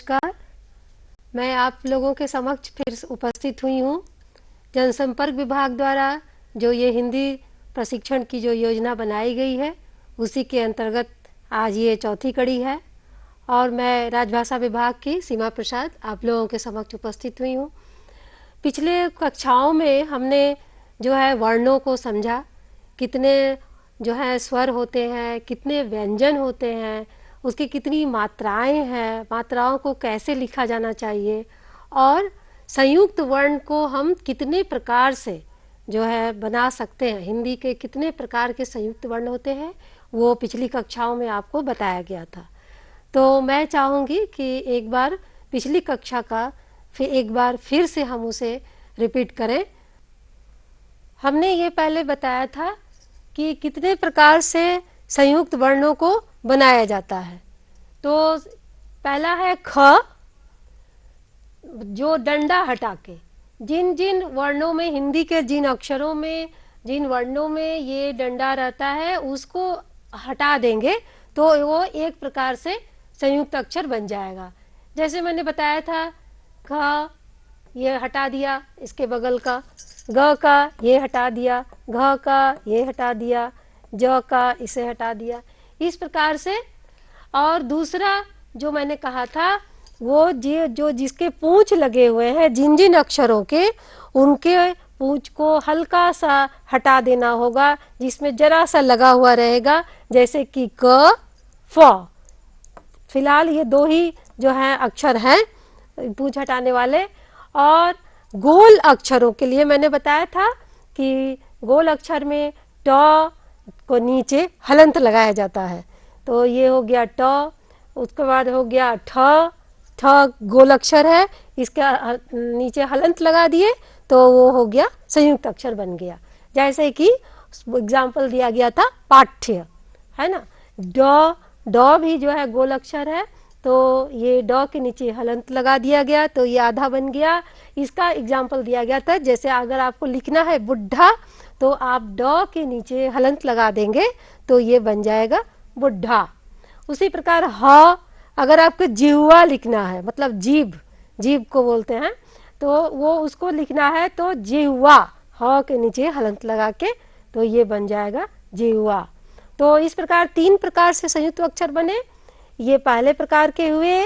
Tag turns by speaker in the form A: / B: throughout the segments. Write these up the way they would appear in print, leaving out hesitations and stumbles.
A: नमस्कार। मैं आप लोगों के समक्ष फिर उपस्थित हुई हूँ। जनसंपर्क विभाग द्वारा जो ये हिंदी प्रशिक्षण की जो योजना बनाई गई है उसी के अंतर्गत आज ये चौथी कड़ी है और मैं राजभाषा विभाग की सीमा प्रसाद आप लोगों के समक्ष उपस्थित हुई हूँ। पिछले कक्षाओं में हमने जो है वर्णों को समझा, कितने जो है स्वर होते हैं, कितने व्यंजन होते हैं, उसकी कितनी मात्राएं हैं, मात्राओं को कैसे लिखा जाना चाहिए और संयुक्त वर्ण को हम कितने प्रकार से जो है बना सकते हैं, हिंदी के कितने प्रकार के संयुक्त वर्ण होते हैं वो पिछली कक्षाओं में आपको बताया गया था। तो मैं चाहूँगी कि एक बार पिछली कक्षा का एक बार फिर से हम उसे रिपीट करें। हमने ये पहले बताया था कि कितने प्रकार से संयुक्त वर्णों को बनाया जाता है। तो पहला है ख, जो डंडा हटा के जिन जिन वर्णों में, हिंदी के जिन अक्षरों में, जिन वर्णों में ये डंडा रहता है उसको हटा देंगे तो वो एक प्रकार से संयुक्त अक्षर बन जाएगा। जैसे मैंने बताया था, ख ये हटा दिया, इसके बगल का ग का ये हटा दिया, घ का ये हटा दिया, ज का इसे हटा दिया, इस प्रकार से। और दूसरा जो मैंने कहा था वो जो जिसके पूंछ लगे हुए हैं, जिन जिन अक्षरों के, उनके पूंछ को हल्का सा हटा देना होगा, जिसमें जरा सा लगा हुआ रहेगा, जैसे कि क, फ। फिलहाल ये दो ही जो है अक्षर हैं पूंछ हटाने वाले। और गोल अक्षरों के लिए मैंने बताया था कि गोल अक्षर में ट को नीचे हलंत लगाया जाता है। तो ये हो गया ट, उसके बाद हो गया ठ, ठ गोल अक्षर है, इसका नीचे हलंत लगा दिए तो वो हो गया संयुक्त अक्षर बन गया। जैसे कि एग्जाम्पल दिया गया था पाठ्य, है ना। ड, ड भी जो है गोल अक्षर है, तो ये ड के नीचे हलंत लगा दिया गया तो ये आधा बन गया। इसका एग्जाम्पल दिया गया था, जैसे अगर आपको लिखना है बुढ़ा तो आप ड के नीचे हलंत लगा देंगे तो ये बन जाएगा बुढ़ा। उसी प्रकार ह, अगर आपको जिह्वा लिखना है, मतलब जीभ, जीभ को बोलते हैं, तो वो उसको लिखना है तो जिह्वा, ह के नीचे हलंत लगा के तो ये बन जाएगा जिह्वा। तो इस प्रकार तीन प्रकार से संयुक्त अक्षर बने। ये पहले प्रकार के हुए,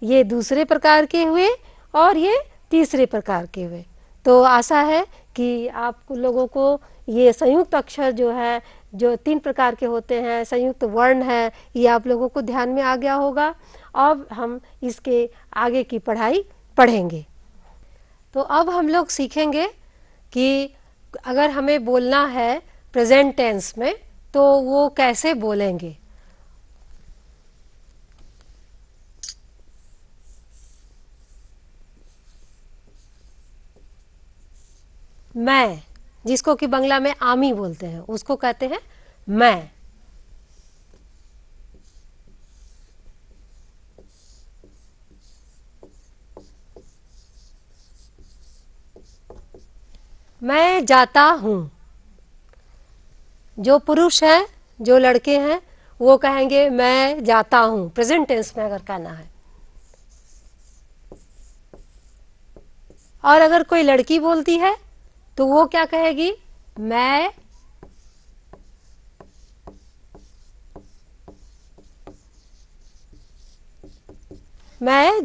A: ये दूसरे प्रकार के हुए और ये तीसरे प्रकार के हुए। तो आशा है कि आप लोगों को ये संयुक्त अक्षर जो है, जो तीन प्रकार के होते हैं, संयुक्त वर्ण है, ये आप लोगों को ध्यान में आ गया होगा। अब हम इसके आगे की पढ़ाई पढ़ेंगे। तो अब हम लोग सीखेंगे कि अगर हमें बोलना है प्रेजेंट टेंस में तो वो कैसे बोलेंगे। मैं, जिसको कि बांग्ला में आमी बोलते हैं, उसको कहते हैं मैं। मैं जाता हूँ। जो पुरुष है, जो लड़के हैं, वो कहेंगे मैं जाता हूँ, प्रेजेंट टेंस में अगर कहना है। और अगर कोई लड़की बोलती है तो वो क्या कहेगी, मैं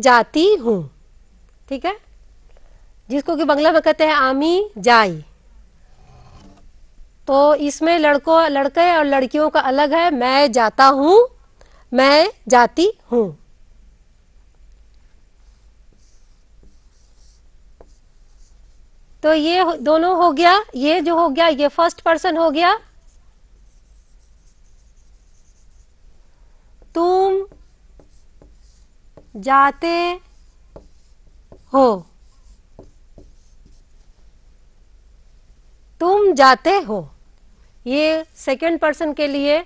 A: जाती हूँ। ठीक है, जिसको कि बांग्ला में कहते हैं आमी जाई। तो इसमें लड़के और लड़कियों का अलग है, मैं जाता हूँ, मैं जाती हूँ। तो ये दोनों हो गया, ये जो हो गया ये फर्स्ट पर्सन हो गया। तुम जाते हो, तुम जाते हो, ये सेकंड पर्सन के लिए।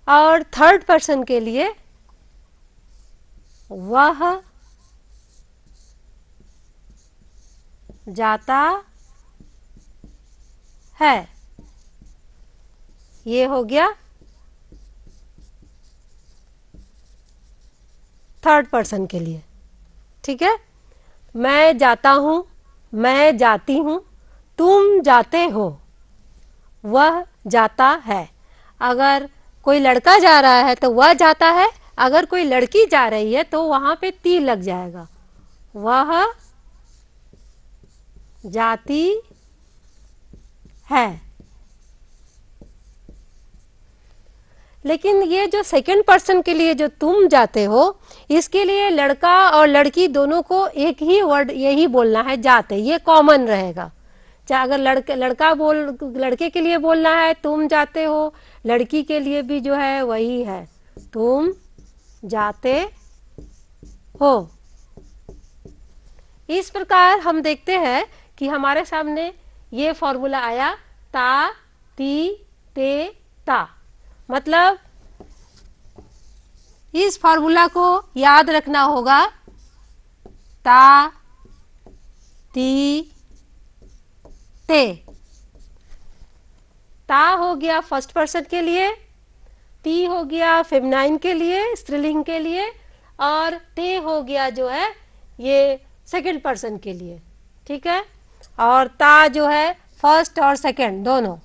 A: और थर्ड पर्सन के लिए वह जाता है, ये हो गया थर्ड पर्सन के लिए, ठीक है। मैं जाता हूँ, मैं जाती हूँ, तुम जाते हो, वह जाता है। अगर कोई लड़का जा रहा है तो वह जाता है, अगर कोई लड़की जा रही है तो वहां पे ती लग जाएगा, वह जाती है। लेकिन ये जो सेकंड पर्सन के लिए जो तुम जाते हो, इसके लिए लड़का और लड़की दोनों को एक ही वर्ड यही बोलना है, जाते, ये कॉमन रहेगा। चाहे अगर लड़के के लिए बोलना है तुम जाते हो, लड़की के लिए भी जो है वही है, तुम जाते हो। इस प्रकार हम देखते हैं कि हमारे सामने ये फॉर्मूला आया, ता, ती, ते, ता। मतलब इस फॉर्मूला को याद रखना होगा, ता, ती, ते। ता हो गया फर्स्ट पर्सन के लिए, ती हो गया फेमिनाइन के लिए, स्त्रीलिंग के लिए, और ते हो गया जो है ये सेकंड पर्सन के लिए, ठीक है। और ता जो है फर्स्ट और सेकंड दोनों।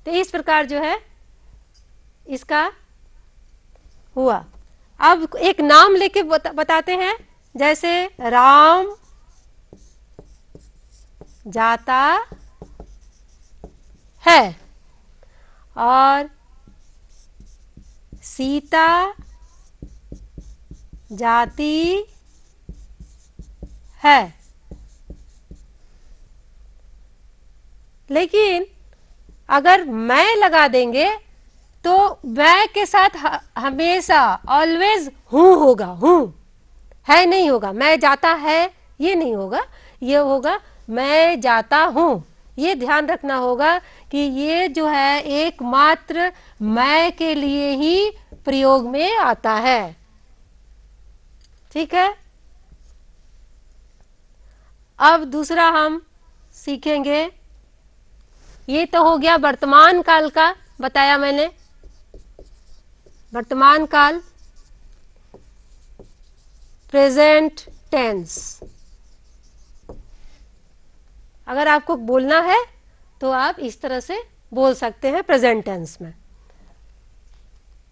A: तो इस प्रकार जो है इसका हुआ। अब एक नाम लेके बताते हैं, जैसे राम जाता है और सीता जाती है। लेकिन अगर मैं लगा देंगे तो मैं के साथ हमेशा ऑलवेज हूं होगा, हूं है नहीं होगा, मैं जाता है ये नहीं होगा, ये होगा मैं जाता हूं। ये ध्यान रखना होगा कि ये जो है एकमात्र मैं के लिए ही प्रयोग में आता है, ठीक है। अब दूसरा हम सीखेंगे, ये तो हो गया वर्तमान काल का, बताया मैंने वर्तमान काल, प्रेजेंट टेंस। अगर आपको बोलना है तो आप इस तरह से बोल सकते हैं प्रेजेंट टेंस में।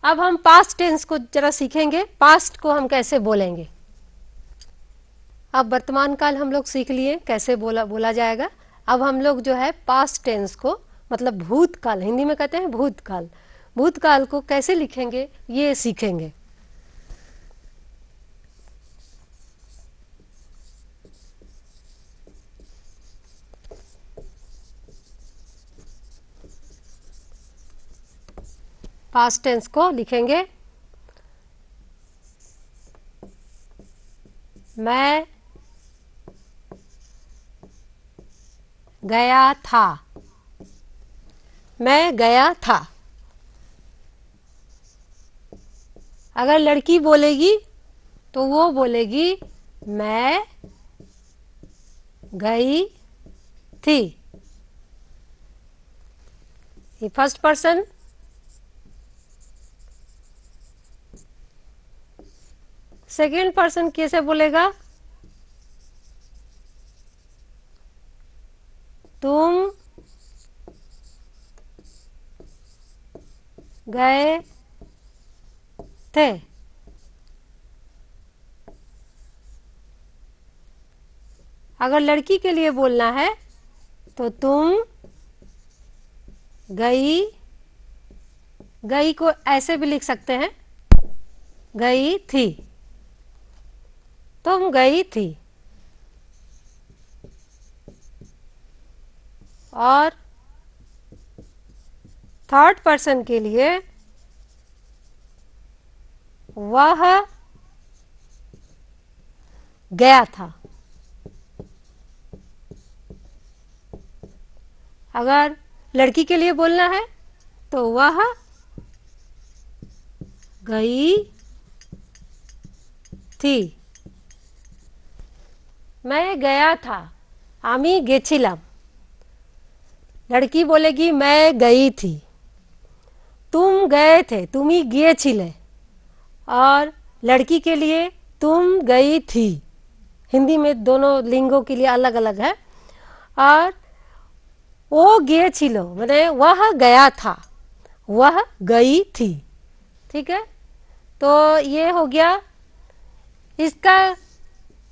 A: अब हम पास्ट टेंस को जरा सीखेंगे, पास्ट को हम कैसे बोलेंगे। अब वर्तमान काल हम लोग सीख लिए कैसे बोला जाएगा। अब हम लोग जो है पास्ट टेंस को, मतलब भूतकाल, हिंदी में कहते हैं भूतकाल, भूतकाल को कैसे लिखेंगे ये सीखेंगे। पास्ट टेंस को लिखेंगे, मैं गया था, मैं गया था। अगर लड़की बोलेगी तो वो बोलेगी मैं गई थी। ये फर्स्ट पर्सन। सेकेंड पर्सन कैसे बोलेगा, तुम गए थे। अगर लड़की के लिए बोलना है तो तुम गई, गई को ऐसे भी लिख सकते हैं, गई थी, तुम गई थी। और थर्ड पर्सन के लिए वह गया था। अगर लड़की के लिए बोलना है तो वह गई थी। मैं गया था, आमी गेछिलाम। लड़की बोलेगी मैं गई थी, तुम गए थे, तुम्ही गिएछिले, और लड़की के लिए तुम गई थी। हिंदी में दोनों लिंगों के लिए अलग अलग है। और वो गिएछिलो माने वह गया था, वह गई थी। ठीक है, तो ये हो गया, इसका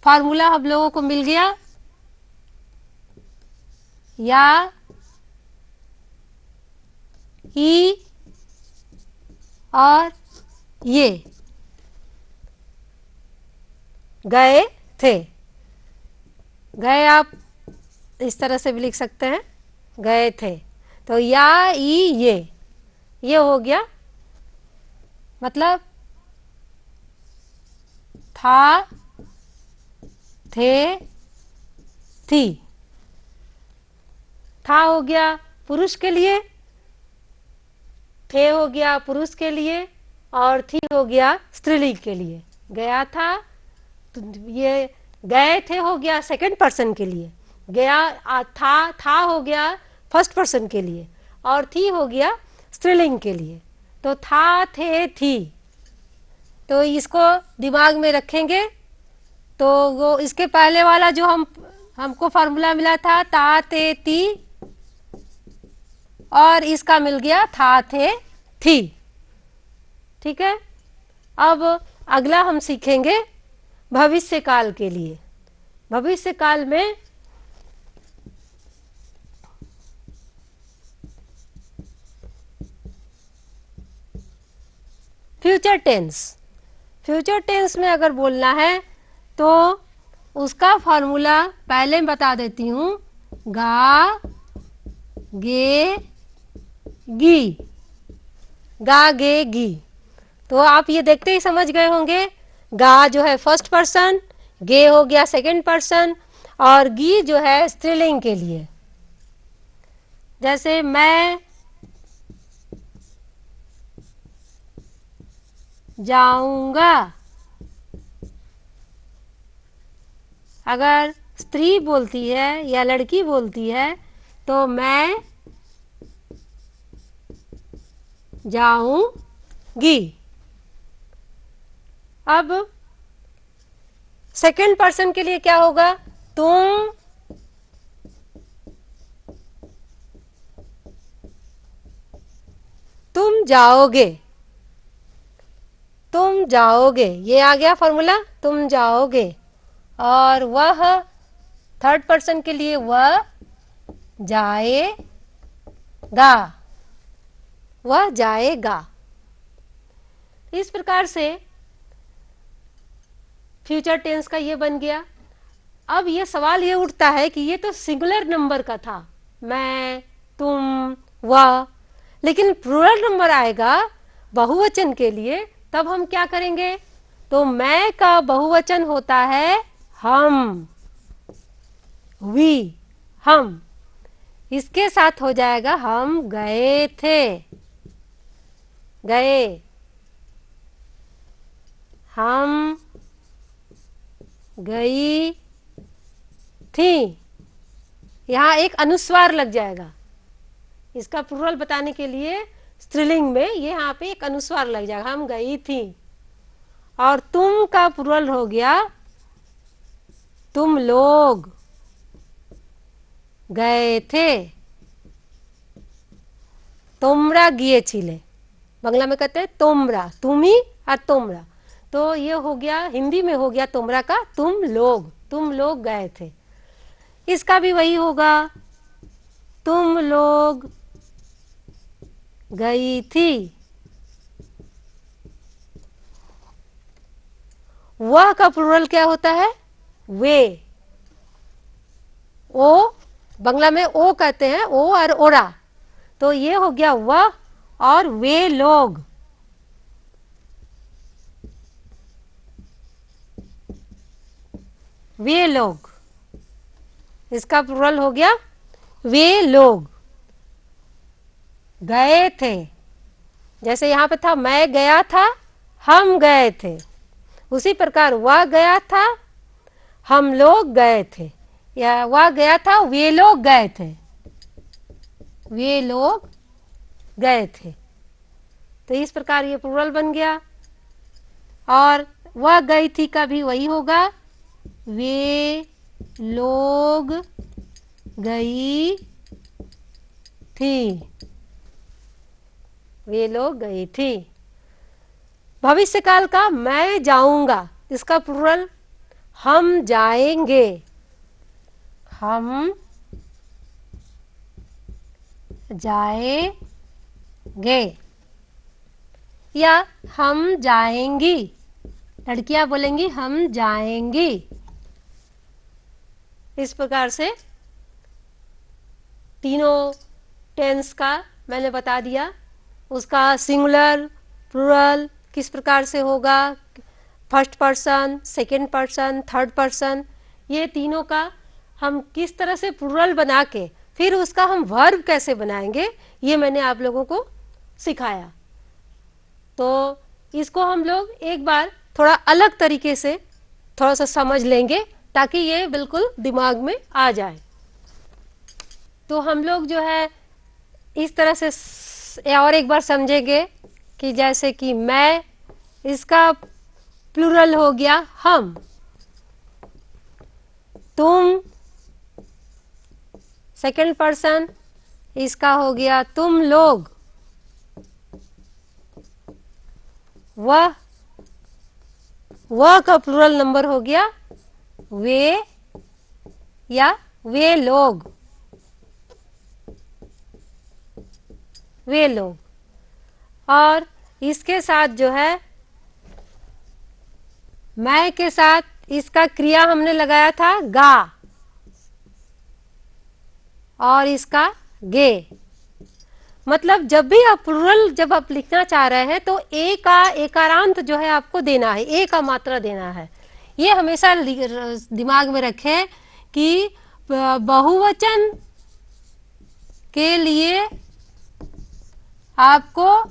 A: फार्मूला हम लोगों को मिल गया। या ई और ये गए थे। गए आप इस तरह से भी लिख सकते हैं, गए थे। तो या ई ये हो गया, मतलब था, थे, थी। था हो गया पुरुष के लिए, थे हो गया पुरुष के लिए, और थी हो गया स्त्रीलिंग के लिए। गया था, तो ये गए थे हो गया सेकंड पर्सन के लिए, गया था हो गया फर्स्ट पर्सन के लिए, और थी हो गया स्त्रीलिंग के लिए। तो था, थे, थी। तो इसको दिमाग में रखेंगे तो वो इसके पहले वाला जो हमको फार्मूला मिला था ता, ते, ती, और इसका मिल गया था, थे, थी। ठीक है, अब अगला हम सीखेंगे भविष्य काल के लिए। भविष्य काल में फ्यूचर टेंस। फ्यूचर टेंस में अगर बोलना है तो उसका फॉर्मूला पहले बता देती हूँ। गा, गे, गी, गा, गे, गी। तो आप ये देखते ही समझ गए होंगे, गा जो है फर्स्ट पर्सन, गे हो गया सेकंड पर्सन, और गी जो है स्त्रीलिंग के लिए। जैसे मैं जाऊंगा, अगर स्त्री बोलती है या लड़की बोलती है तो मैं जाऊंगी। अब सेकंड पर्सन के लिए क्या होगा, तुम जाओगे, तुम जाओगे, ये आ गया फॉर्मूला, तुम जाओगे। और वह थर्ड पर्सन के लिए वह जाएगा, वह जाएगा। इस प्रकार से फ्यूचर टेंस का ये बन गया। अब ये सवाल ये उठता है कि ये तो सिंगुलर नंबर का था, मैं, तुम, वह, लेकिन प्लूरल नंबर आएगा बहुवचन के लिए, तब हम क्या करेंगे। तो मैं का बहुवचन होता है हम, वी, हम। इसके साथ हो जाएगा हम गए थे, गए, हम गई थी। यहाँ एक अनुस्वार लग जाएगा, इसका प्लूरल बताने के लिए स्त्रीलिंग में ये यहाँ पे एक अनुस्वार लग जाएगा, हम गई थी। और तुम का प्लूरल हो गया तुम लोग गए थे, तोमरा गिएछिले। बांग्ला में कहते हैं तोमरा, तुम्ही और तोमरा। तो ये हो गया, हिंदी में हो गया तोमरा का तुम लोग गए थे। इसका भी वही होगा, तुम लोग गई थी। वह का प्लूरल क्या होता है, वे। ओ बांग्ला में ओ कहते हैं, ओ और ओरा। तो ये हो गया वह और वे लोग। वे लोग, इसका प्लूरल हो गया वे लोग गए थे। जैसे यहाँ पे था मैं गया था, हम गए थे, उसी प्रकार वह गया था, हम लोग गए थे, या वह गया था, वे लोग गए थे, वे लोग गए थे। तो इस प्रकार ये प्लूरल बन गया। और वह गई थी का भी वही होगा, वे लोग गई थी, वे लोग गई थी। भविष्य काल का मैं जाऊंगा, इसका प्लूरल हम जाएंगे, हम जाएंगे, या हम जाएंगी, लड़कियां बोलेंगी हम जाएंगी। इस प्रकार से तीनों टेंस का मैंने बता दिया, उसका सिंगुलर प्लूरल किस प्रकार से होगा, first person, second person, third person, ये तीनों का हम किस तरह से प्लूरल बना के फिर उसका हम वर्ब कैसे बनाएंगे, ये मैंने आप लोगों को सिखाया। तो इसको हम लोग एक बार थोड़ा अलग तरीके से थोड़ा सा समझ लेंगे ताकि ये बिल्कुल दिमाग में आ जाए। तो हम लोग जो है इस तरह से और एक बार समझेंगे कि जैसे कि मैं, इसका प्लूरल हो गया हम, तुम सेकंड पर्सन, इसका हो गया तुम लोग, वह का प्लूरल नंबर हो गया वे या वे लोग, वे लोग। और इसके साथ जो है मैं के साथ इसका क्रिया हमने लगाया था गा और इसका गे। मतलब जब भी आप प्लूरल जब आप लिखना चाह रहे हैं तो ए का एकारांत जो है आपको देना है, ए का मात्रा देना है। ये हमेशा दिमाग में रखें कि बहुवचन के लिए आपको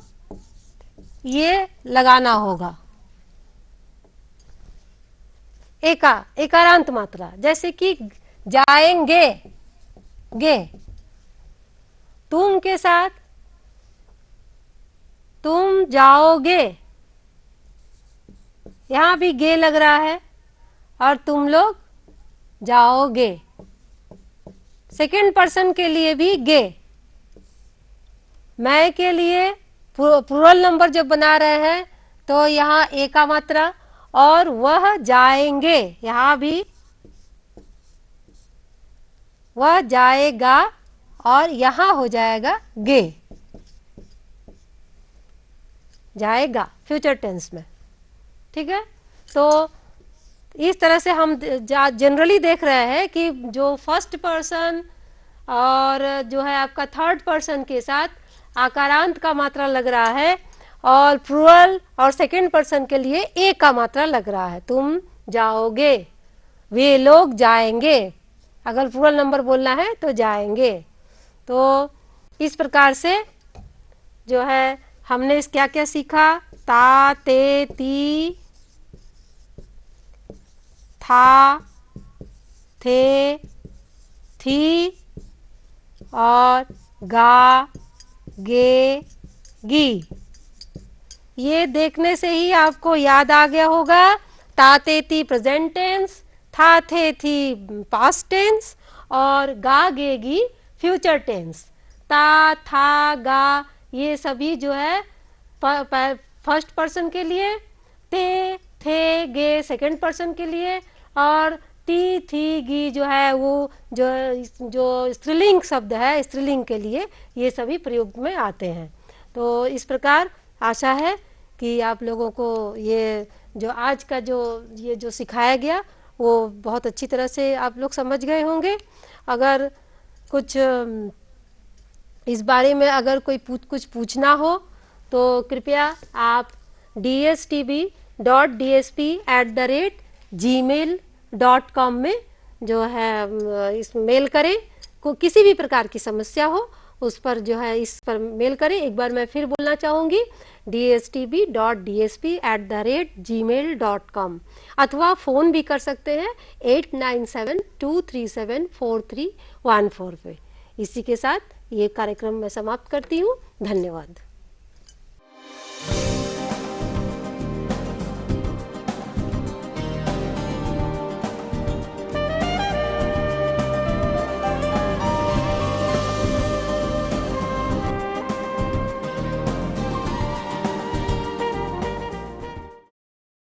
A: ये लगाना होगा एकारांत मात्रा, जैसे कि जाएंगे, गे, तुम के साथ तुम जाओगे, यहां भी गे लग रहा है, और तुम लोग जाओगे। सेकंड पर्सन के लिए भी गे, मैं के लिए प्लूरल नंबर जब बना रहे हैं तो यहाँ ए का मात्रा, और वह जाएंगे, यहाँ भी वह जाएगा, और यहाँ हो जाएगा गे, जाएगा फ्यूचर टेंस में। ठीक है, तो इस तरह से हम जनरली देख रहे हैं कि जो फर्स्ट पर्सन और जो है आपका थर्ड पर्सन के साथ आकारांत का मात्रा लग रहा है, और प्लूरल और सेकंड पर्सन के लिए ए का मात्रा लग रहा है। तुम जाओगे, वे लोग जाएंगे, अगर प्लूरल नंबर बोलना है तो जाएंगे। तो इस प्रकार से जो है हमने क्या क्या सीखा, ता, ते, ती, था, थे, थी, और गा, गे, गी। ये देखने से ही आपको याद आ गया होगा, ता, ते, ती प्रेजेंट टेंस, था, थे, थी पास्ट टेंस, और गा, गे, गी फ्यूचर टेंस। ता, था, गा ये सभी जो है फर्स्ट पर्सन के लिए, ते, थे, गे सेकंड पर्सन के लिए, और ती, थी, गी जो है वो जो स्त्रीलिंग शब्द है, स्त्रीलिंग के लिए ये सभी प्रयोग में आते हैं। तो इस प्रकार आशा है कि आप लोगों को ये जो आज का ये जो सिखाया गया वो बहुत अच्छी तरह से आप लोग समझ गए होंगे। अगर कुछ इस बारे में अगर कोई कुछ पूछना हो तो कृपया आप dstb.dsp@gmail.com में जो है इस मेल करें। को किसी भी प्रकार की समस्या हो उस पर जो है इस पर मेल करें। एक बार मैं फिर बोलना चाहूँगी, dstb.dsp@gmail.com, अथवा फ़ोन भी कर सकते हैं 8972374314 पे। इसी के साथ ये कार्यक्रम मैं समाप्त करती हूँ। धन्यवाद।